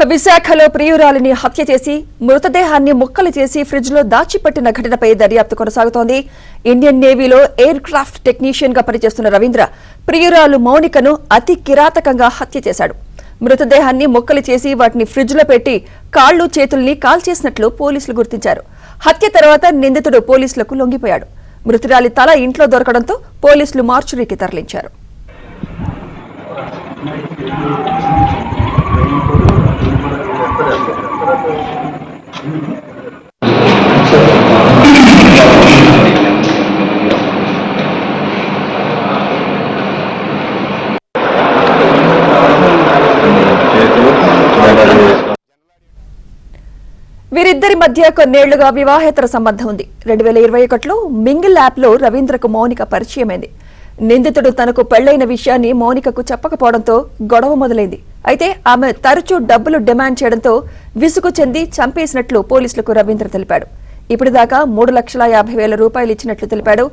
విశాఖలో ప్రియురాలిని హత్య చేసి మృతదేహాన్ని ముక్కలు చేసి ఫ్రిడ్జ్ లో దాచిపెట్టిన ఘటనపై దర్యాప్తు కొనసాగుతోంది. ఇండియన్ నేవీలో ఎయిర్ క్రాఫ్ట్ టెక్నీషియన్ గా పనిచేస్తున్న రవీంద్ర ప్రియురాలు మౌనికను అతి కిరాతకంగా హత్య చేశాడు. మృతదేహాన్ని ముక్కలు చేసి వాటిని ఫ్రిడ్జ్ లో పెట్టి కాళ్లు చేతుల్ని కాల్చేసినట్లు పోలీసులు గుర్తించారు. హత్య తర్వాత నిందితుడు పోలీసులకు లొంగిపోయాడు. మృతురాలి తల ఇంట్లో దొరకడంతో పోలీసులు మార్చురీకి తరలించారు. వీరిద్దరి మధ్య కొన్నేళ్లుగా వివాహేతర సంబంధం ఉంది. 2021లో మింగిల్ యాప్ లో రవీంద్రకు మౌనిక పరిచయమైంది. నిందితుడు తనకు పెళ్లైన విషయాన్ని మౌనికకు చెప్పకపోవడంతో గొడవ మొదలైంది. అయితే ఆమె తరచూ డబ్బులు డిమాండ్ చేయడంతో విసుగు చెంది చంపేసినట్లు పోలీసులకు రవీంద్ర తెలిపాడు. ఇప్పటిదాకా 3,50,000 రూపాయలు ఇచ్చినట్లు తెలిపాడు.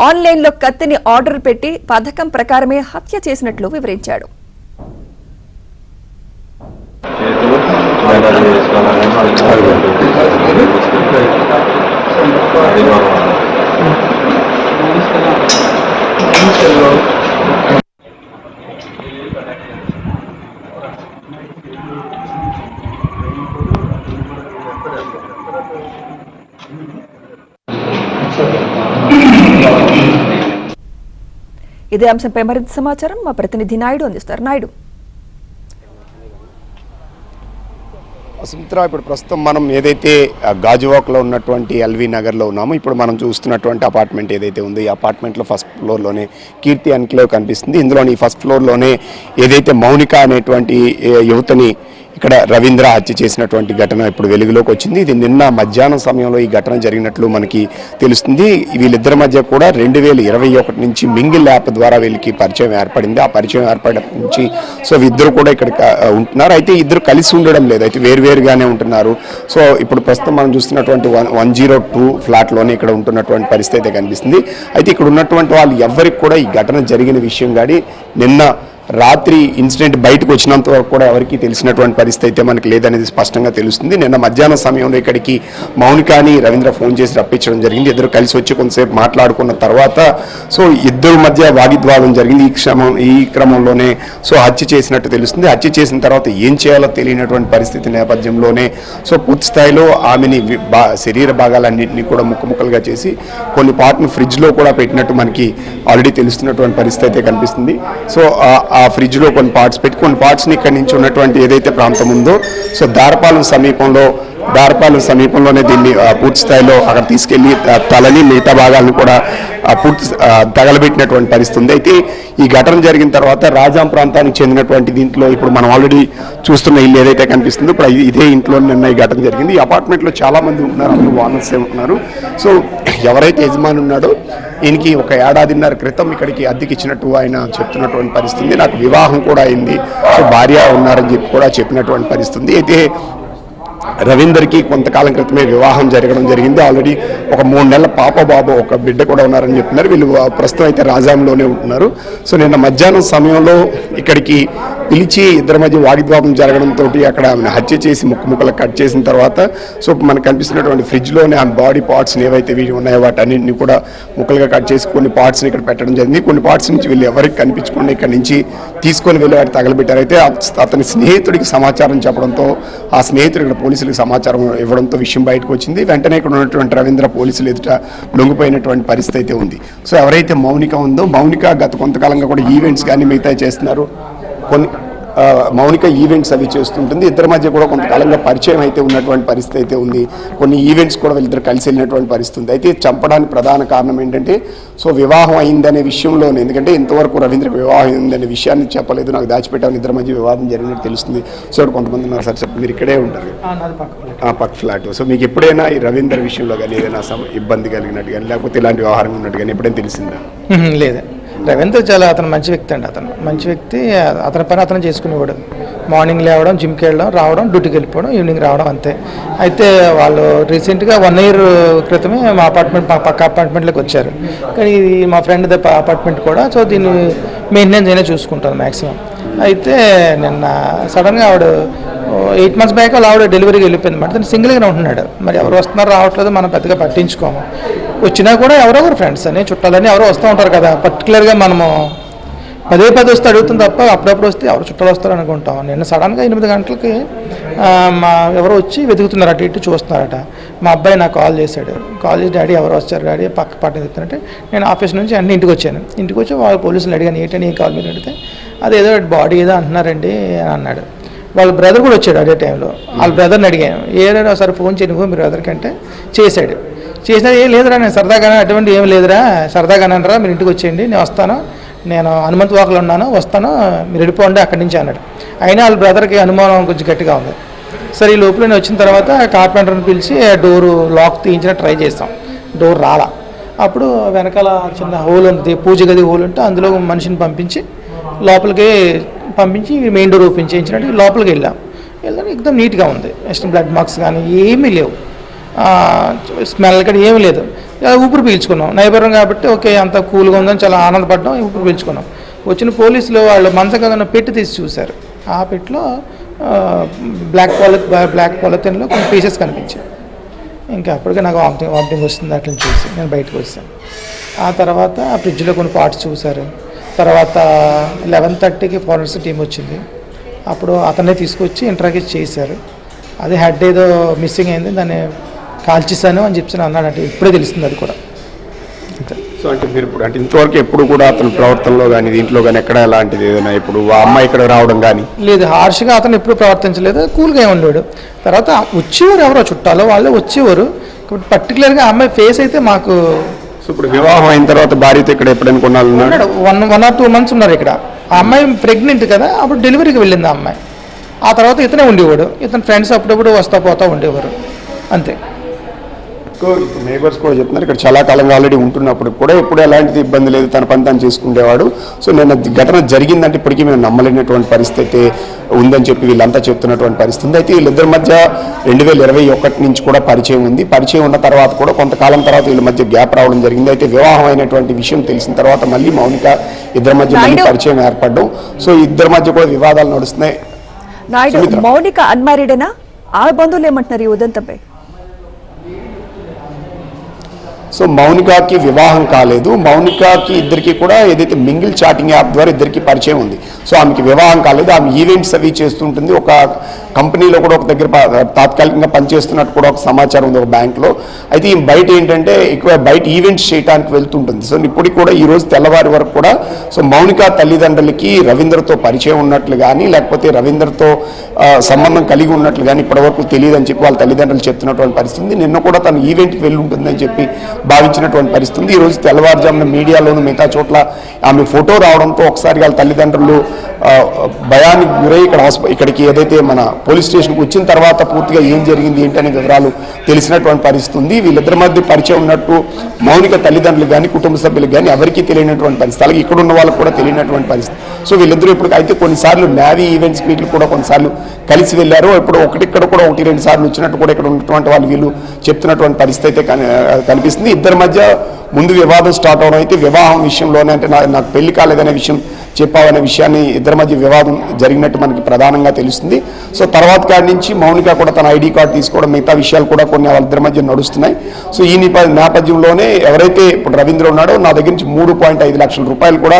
ఆన్లైన్లో కత్తిని ఆర్డర్ పెట్టి పథకం ప్రకారమే హత్య చేసినట్లు వివరించాడు. ఇదే అంశంపై మరింత సమాచారం మా ప్రతినిధి నాయుడు అందిస్తారు. నాయుడు, సుమిత్ర, ఇప్పుడు ప్రస్తుతం మనం ఏదైతే గాజువాక్లో ఉన్నటువంటి ఎల్వి నగర్లో ఉన్నామో, ఇప్పుడు మనం చూస్తున్నటువంటి అపార్ట్మెంట్ ఏదైతే ఉందో ఈ అపార్ట్మెంట్లో ఫస్ట్ ఫ్లోర్లోనే కీర్తి ఎన్క్లేవ్ కనిపిస్తుంది. ఇందులోని ఫస్ట్ ఫ్లోర్లోనే ఏదైతే మౌనిక అనేటువంటి యువతని ఇక్కడ రవీంద్ర హత్య చేసినటువంటి ఘటన ఇప్పుడు వెలుగులోకి వచ్చింది. ఇది నిన్న మధ్యాహ్నం సమయంలో ఈ ఘటన జరిగినట్లు మనకి తెలుస్తుంది. వీళ్ళిద్దరి మధ్య కూడా 2021 నుంచి మింగిల్ యాప్ ద్వారా వీళ్ళకి పరిచయం ఏర్పడింది. ఆ పరిచయం ఏర్పడడం నుంచి ఇద్దరు కూడా ఇక్కడ ఉంటున్నారు. అయితే ఇద్దరు కలిసి ఉండడం లేదు, అయితే వేరువేరుగానే ఉంటున్నారు. ఇప్పుడు ప్రస్తుతం మనం చూస్తున్నటువంటి 102 ఫ్లాట్లోనే ఇక్కడ ఉంటున్నటువంటి పరిస్థితి అయితే కనిపిస్తుంది. అయితే ఇక్కడ ఉన్నటువంటి వాళ్ళు ఎవరికి కూడా ఈ ఘటన జరిగిన విషయం కానీ నిన్న రాత్రి ఇన్సిడెంట్ బయటకు వచ్చినంత వరకు కూడా ఎవరికి తెలిసినటువంటి పరిస్థితి అయితే మనకి లేదనేది స్పష్టంగా తెలుస్తుంది. నిన్న మధ్యాహ్నం సమయంలో ఇక్కడికి మౌనికాని రవీంద్ర ఫోన్ చేసి రప్పించడం జరిగింది. ఇద్దరు కలిసి వచ్చి కొంతసేపు మాట్లాడుకున్న తర్వాత ఇద్దరు మధ్య వాగ్వివాదం జరిగింది. ఈ క్రమంలోనే హత్య చేసినట్టు తెలుస్తుంది. హత్య చేసిన తర్వాత ఏం చేయాలో తెలియనటువంటి పరిస్థితి నేపథ్యంలోనే పూర్తి స్థాయిలో ఆమెని శరీర భాగాలన్నింటినీ కూడా ముక్కలుగా చేసి కొన్ని పార్ట్ను ఫ్రిడ్జ్లో కూడా పెట్టినట్టు మనకి ఆల్రెడీ తెలుస్తున్నటువంటి పరిస్థితి అయితే కనిపిస్తుంది. ఆ ఫ్రిడ్జ్లో కొన్ని పార్ట్స్ పెట్టి కొన్ని పార్ట్స్ని ఇక్కడి నుంచి ఉన్నటువంటి ఏదైతే ప్రాంతం ఉందో దారపాలెం సమీపంలోనే దీన్ని పూర్తి స్థాయిలో అక్కడ తీసుకెళ్లి తలని మిగతా భాగాలను కూడా పూర్తి తగలబెట్టినటువంటి పరిస్థితి ఉంది. అయితే ఈ ఘటన జరిగిన తర్వాత రాజాం ప్రాంతానికి చెందినటువంటి దీంట్లో ఇప్పుడు మనం ఆల్రెడీ చూస్తున్న ఇల్లు ఏదైతే కనిపిస్తుందో ఇప్పుడు ఇదే ఇంట్లో నిన్న ఈ ఘటన జరిగింది. ఈ అపార్ట్మెంట్లో చాలా మంది ఉంటున్నారు, అందరూ ఓనర్సే ఉంటున్నారు. ఎవరైతే యజమాని ఉన్నాడో ఈయనకి 1 ఏడాదిన్నర క్రితం ఇక్కడికి అద్దెకి ఇచ్చినట్టు ఆయన చెప్తున్నటువంటి పరిస్థితి. నాకు వివాహం కూడా అయింది, భార్య ఉన్నారని చెప్పి కూడా చెప్పినటువంటి పరిస్థితి. అయితే రవీందర్కి కొంతకాలం క్రితమే వివాహం జరగడం జరిగింది. ఆల్రెడీ ఒక 3 నెలల పాప బాబు ఒక బిడ్డ కూడా ఉన్నారని చెప్తున్నారు. వీళ్ళు ప్రస్తుతం అయితే రాజాంలోనే ఉంటున్నారు. నిన్న మధ్యాహ్నం సమయంలో ఇక్కడికి పిలిచి ఇద్దరి మధ్య వాగ్వివాదం జరగడంతో అక్కడ ఆమెను హత్య చేసి ముక్కలు కట్ చేసిన తర్వాత మనకు కనిపిస్తున్నటువంటి ఫ్రిడ్జ్లోనే ఆ బాడీ పార్ట్స్ని ఏవైతే వీళ్ళు ఉన్నాయో వాటన్నింటినీ కూడా ముక్కలుగా కట్ చేసి కొన్ని పార్ట్స్ని ఇక్కడ పెట్టడం జరిగింది. కొన్ని పార్ట్స్ నుంచి వీళ్ళు ఎవరికి కనిపించకుండా ఇక్కడ నుంచి తీసుకొని వెళ్ళి వాటి తగలబెట్టారు. అయితే అతని స్నేహితుడికి సమాచారం చెప్పడంతో ఆ స్నేహితుడు ఇక్కడ పోలీసులకు సమాచారం ఇవ్వడంతో విషయం బయటకు వచ్చింది. వెంటనే ఇక్కడ ఉన్నటువంటి రవీంద్ర పోలీసులు ఎదుట లొంగిపోయినటువంటి పరిస్థితి అయితే ఉంది. ఎవరైతే మౌనిక ఉందో మౌనిక గత కొంతకాలంగా కూడా ఈవెంట్స్ కానీ మిగతా చేస్తున్నారు. మౌనిక ఈవెంట్స్ అవి చేస్తుంటుంది. ఇద్దరి మధ్య కూడా కొంతకాలంగా పరిచయం అయితే ఉన్నటువంటి పరిస్థితి అయితే ఉంది. కొన్ని ఈవెంట్స్ కూడా వీళ్ళిద్దరు కలిసి వెళ్ళినటువంటి పరిస్థితి ఉంది. అయితే చంపడానికి ప్రధాన కారణం ఏంటంటే వివాహం అయిందనే విషయంలోనే, ఎందుకంటే ఇంతవరకు రవీంద్ర వివాహం అయిందనే విషయాన్ని చెప్పలేదు, నాకు దాచిపెట్టాలని ఇద్దరి మధ్య వివాదం జరిగినట్టు తెలుస్తుంది. కొంతమంది ఉన్నారు సార్, చెప్పి మీరు ఇక్కడే ఉంటారు, పక్క ఫ్లాట్. మీకు ఎప్పుడైనా ఈ రవీంద్ర విషయంలో కానీ ఏదైనా ఇబ్బంది కలిగినట్టు కానీ లేకపోతే ఇలాంటి వ్యవహారం ఉన్నట్టు కానీ ఎప్పుడైనా తెలిసిందా? లేదా, రవీంద్ర చాలా అతను మంచి వ్యక్తి అండి. అతను మంచి వ్యక్తి, అతని పని అతను చేసుకునేవాడు. మార్నింగ్ లేవడం, జిమ్కి వెళ్ళడం, రావడం, డ్యూటీకి వెళ్ళిపోవడం, ఈవినింగ్ రావడం, అంతే. అయితే వాళ్ళు రీసెంట్గా 1 ఇయర్ క్రితమే మా పక్క అపార్ట్మెంట్లోకి వచ్చారు. కానీ ఇది మా ఫ్రెండ్ అపార్ట్మెంట్ కూడా, దీన్ని మెయింటెనెన్స్ అయినా చూసుకుంటాను మ్యాక్సిమం. అయితే నిన్న సడన్గా ఆవిడ 8 months బ్యాక్ అలా ఆవిడ డెలివరీకి వెళ్ళిపోయింది మాట. తను సింగిల్గానే ఉంటున్నాడు. మరి ఎవరు వస్తున్నారు రావట్లేదు మనం పెద్దగా పట్టించుకోము. వచ్చినా కూడా ఎవరో ఒకరు ఫ్రెండ్స్ అని చుట్టాలని ఎవరో వస్తూ ఉంటారు కదా. పర్టికులర్గా మనము పదే వస్తే అడుగుతుంది తప్ప అప్పుడప్పుడు వస్తే ఎవరు చుట్టాలు వస్తారు అనుకుంటాం. నిన్న సడన్గా 8 గంటలకి మా ఎవరో వచ్చి వెతుకుతున్నారు, అటు ఇటు చూస్తున్నారట. మా అబ్బాయి నాకు కాల్ చేశాడు. కాల్ చేసి డాడీ ఎవరు వచ్చారు డాడీ పక్క పట్టిన చెప్తానంటే నేను ఆఫీస్ నుంచి అన్నీ ఇంటికి వచ్చాను. ఇంటికి వచ్చి వాళ్ళు పోలీసులు అడిగాను ఏంటని ఏం కాల్ మీద అడిగితే అదేదో బాడీ ఏదో అంటున్నారండి అని అన్నాడు. వాళ్ళ బ్రదర్ కూడా వచ్చాడు అదే టైంలో. వాళ్ళ బ్రదర్ని అడిగాను ఏదైనా సరే ఫోన్ చేయను మీ బ్రదర్కి అంటే చేశాడు. చేసినా ఏం లేదురా నేను సరదాగానే అటువంటి ఏం లేదురా సరదాగానే అనరా మీరు ఇంటికి వచ్చేయండి నేను వస్తాను, నేను హనుమంత్ వాకలో ఉన్నాను వస్తాను మీరు వెళ్ళిపోండి అక్కడి నుంచి అన్నాడు. అయినా వాళ్ళ బ్రదర్కి అనుమానం కొంచెం గట్టిగా ఉంది. సరే ఈ లోపల నేను వచ్చిన తర్వాత కార్పెంటర్ని పిలిచి డోరు లాక్ తీయించిన ట్రై చేస్తాం. డోర్ రాలా. అప్పుడు వెనకాల చిన్న హోల్ ఉంది, పూజ గది హోల్ ఉంటే అందులో మనిషిని పంపించి లోపలికి పంపించి మెయిన్ డోర్ ఓపెన్ చేయించినట్టు లోపలికి వెళ్ళాం. ఎక్దమ్ నీట్గా ఉంది. నెక్స్ట్ బ్లడ్ మార్క్స్ కానీ ఏమీ లేవు, స్మెల్ కానీ ఏమీ లేదు. ఊపిరి పీల్చుకున్నాం. నైబరం కాబట్టి ఓకే అంత కూల్గా ఉందని చాలా ఆనందపడ్డాం. ఊపిరి పీల్చుకున్నాం. వచ్చిన పోలీసులు వాళ్ళు మంచం కదా పెట్టి తీసి చూశారు. ఆ పెట్టిలో బ్లాక్ పాలిథిన్లో కొన్ని పీసెస్ కనిపించాయి. ఇంకా అప్పటికే నాకు వామిటింగ్ వస్తుంది అట్లా చూసి నేను బయటకు వచ్చాను. ఆ తర్వాత ఆ ఫ్రిడ్జ్లో కొన్ని పార్ట్స్ చూశారు. తర్వాత 11:30కి ఫారెన్సిక్ టీం వచ్చింది. అప్పుడు అతన్నే తీసుకొచ్చి ఇంటరాగేట్ చేశారు. అదే హెడ్ ఏదో మిస్సింగ్ అయింది, దాన్ని కాల్చేసాను అని చెప్పి అన్నాడు. అంటే ఇప్పుడే తెలుస్తుంది అది కూడా. సో అంటే మీరు ఇప్పుడు అంటే ఇంతవరకు ఎప్పుడు కూడా అతని ప్రవర్తనలో కానీ దీంట్లో కానీ ఎక్కడ ఎలాంటిది ఏదైనా ఇప్పుడు ఆ అమ్మాయి ఇక్కడ రావడం కానీ లేదు, హార్ష్గా అతను ఎప్పుడు ప్రవర్తించలేదు, కూల్గా ఉండేవాడు. తర్వాత వచ్చేవారు ఎవరో చుట్టాలో వాళ్ళే వచ్చేవారు. పర్టికులర్గా ఆ అమ్మాయి ఫేస్ అయితే మాకు సో ఇప్పుడు వివాహం అయిన తర్వాత భార్యతో ఇక్కడ ఎప్పుడైనా కొన్నాళ్ళు 1 or 2 months ఉన్నారు ఇక్కడ. ఆ అమ్మాయి ప్రెగ్నెంట్ కదా, అప్పుడు డెలివరీకి వెళ్ళింది ఆ అమ్మాయి. ఆ తర్వాత ఇతనే ఉండేవాడు. ఇతని ఫ్రెండ్స్ అప్పుడప్పుడు వస్తా పోతా ఉండేవారు అంతే. నేబర్స్ కూడా చెప్తున్నారు ఇక్కడ చాలా కాలంగా ఆల్రెడీ ఉంటున్నప్పుడు కూడా ఎప్పుడు ఎలాంటి ఇబ్బంది లేదు, తన పని తాను చేసుకునేవాడు. సో నేను ఘటన జరిగిందంటే ఇప్పటికీ మేము నమ్మలేనటువంటి పరిస్థితి ఉందని చెప్పి వీళ్ళంతా చెప్తున్నటువంటి పరిస్థితి. అయితే వీళ్ళిద్దరి మధ్య 2021 నుంచి కూడా పరిచయం ఉంది. పరిచయం ఉన్న తర్వాత కూడా కొంతకాలం తర్వాత వీళ్ళ మధ్య గ్యాప్ రావడం జరిగింది. అయితే వివాహం అయినటువంటి విషయం తెలిసిన తర్వాత మళ్ళీ మౌనిక ఇద్దరి మధ్య మళ్ళీ పరిచయం ఏర్పడడం, సో ఇద్దరి మధ్య కూడా వివాదాలు నడుస్తున్నాయి. నాయుడు మౌనిక అన్మ్యారీడేనా? ఆ బంధువులు ఏమంటున్నారు ఈ ఉదంతంపై? సో మౌనికాకి వివాహం కాలేదు. మౌనికాకి ఇద్దరికి కూడా ఏదైతే మింగిల్ చాటింగ్ యాప్ ద్వారా ఇద్దరికి పరిచయం ఉంది. సో ఆమెకి వివాహం కాలేదు. ఆమె ఈవెంట్స్ అవి చేస్తుంటుంది. ఒక కంపెనీలో కూడా ఒక దగ్గర తాత్కాలికంగా పనిచేస్తున్నట్టు కూడా ఒక సమాచారం ఉంది ఒక బ్యాంక్లో. అయితే ఈ బయట ఏంటంటే ఎక్కువ బయట ఈవెంట్స్ చేయడానికి వెళ్తుంటుంది. సో ఇప్పటికి కూడా ఈ రోజు తెల్లవారి వరకు కూడా సో మౌనిక తల్లిదండ్రులకి రవీంద్రతో పరిచయం ఉన్నట్లు కానీ లేకపోతే రవీంద్రతో సంబంధం కలిగి ఉన్నట్లు కానీ ఇప్పటివరకు తెలియదు అని చెప్పి వాళ్ళ తల్లిదండ్రులు చెప్తున్నటువంటి పరిస్థితి. నిన్న కూడా తను ఈవెంట్కి వెళ్ళి ఉంటుందని చెప్పి భావించినటువంటి పరిస్థితి. ఈరోజు తెల్లవారుజామున మీడియాలోను మిగతా చోట్ల ఆమె ఫోటో రావడంతో ఒకసారి వాళ్ళ తల్లిదండ్రులు భయానికి గురై ఇక్కడికి ఏదైతే మన పోలీస్ స్టేషన్కి వచ్చిన తర్వాత పూర్తిగా ఏం జరిగింది ఏంటనే వివరాలు తెలిసినటువంటి పరిస్థితి ఉంది. వీళ్ళిద్దరి మధ్య పరిచయం ఉన్నట్టు మౌనిక తల్లిదండ్రులు కానీ కుటుంబ సభ్యులకు కానీ ఎవరికీ తెలియనటువంటి పరిస్థితి, అలాగే ఇక్కడ ఉన్న వాళ్ళకు కూడా తెలియనటువంటి పరిస్థితి. సో వీళ్ళిద్దరూ ఇప్పుడు అయితే కొన్నిసార్లు నేవీ ఈవెంట్స్ వీటికి కూడా కొన్నిసార్లు కలిసి వెళ్ళారు. ఇప్పుడు ఇక్కడ కూడా 1-2 సార్లు వచ్చినట్టు కూడా ఇక్కడ ఉన్నటువంటి వాళ్ళు వీళ్ళు చెప్తున్నటువంటి పరిస్థితి అయితే కనిపిస్తుంది. ఇద్దరి మధ్య ముందు వివాదం స్టార్ట్ అవడం, అయితే వివాహం విషయంలోనే అంటే నాకు పెళ్లి కాలేదనే విషయం చెప్పావనే విషయాన్ని ఇద్దరి మధ్య వివాదం జరిగినట్టు మనకి ప్రధానంగా తెలుస్తుంది. సో తర్వాత కాడి నుంచి మౌనిక కూడా తన ఐడి కార్డు తీసుకోవడం మిగతా విషయాలు కూడా కొన్ని వాళ్ళిద్దరి మధ్య నడుస్తున్నాయి. సో ఈ నేపథ్యంలోనే ఎవరైతే ఇప్పుడు రవీంద్ర ఉన్నాడో నా దగ్గర నుంచి 3.5 లక్షల రూపాయలు కూడా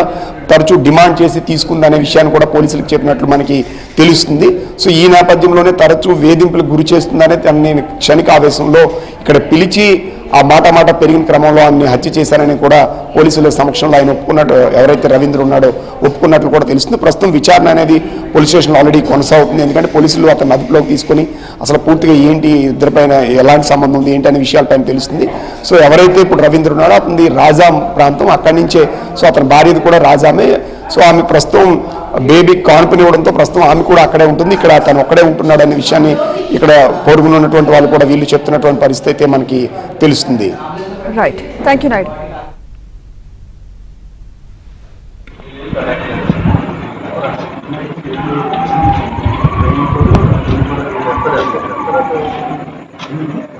తరచూ డిమాండ్ చేసి తీసుకుందనే విషయాన్ని కూడా పోలీసులకు చెప్పినట్లు మనకి తెలుస్తుంది. సో ఈ నేపథ్యంలోనే తరచూ వేధింపులకు గురి చేస్తుందనే నేను క్షణిక ఆవేశంలో ఇక్కడ పిలిచి ఆ మాట పెరిగిన క్రమంలో ఆయన్ని హత్య చేశారని కూడా పోలీసుల సమక్షంలో ఆయన ఒప్పుకున్నట్టు ఎవరైతే రవీంద్ర ఉన్నాడో ఒప్పుకున్నట్లు కూడా తెలుస్తుంది. ప్రస్తుతం విచారణ అనేది పోలీస్ స్టేషన్లో ఆల్రెడీ కొనసాగుతుంది. ఎందుకంటే పోలీసులు అతను అదుపులోకి తీసుకొని అసలు పూర్తిగా ఏంటి ఇద్దరిపైన ఎలాంటి సంబంధం ఉంది ఏంటి అనే విషయాలపైన తెలుస్తుంది. సో ఎవరైతే ఇప్పుడు రవీంద్ర ఉన్నాడో అతని రాజాం ప్రాంతం, అక్కడి నుంచే సో అతని భార్యది కూడా రాజామే. సో ఆమె ప్రస్తుతం బేబీ కాన్పునివ్వడంతో ప్రస్తుతం ఆమె కూడా అక్కడే ఉంటుంది. ఇక్కడ తను ఒక్కడే ఉంటున్నాడు అనే విషయాన్ని ఇక్కడ పొరుగున ఉన్నటువంటి వాళ్ళు కూడా వీళ్ళు చెప్తున్నటువంటి పరిస్థితి అయితే మనకి తెలుస్తుంది. Right, thank you Naidu. Thank you.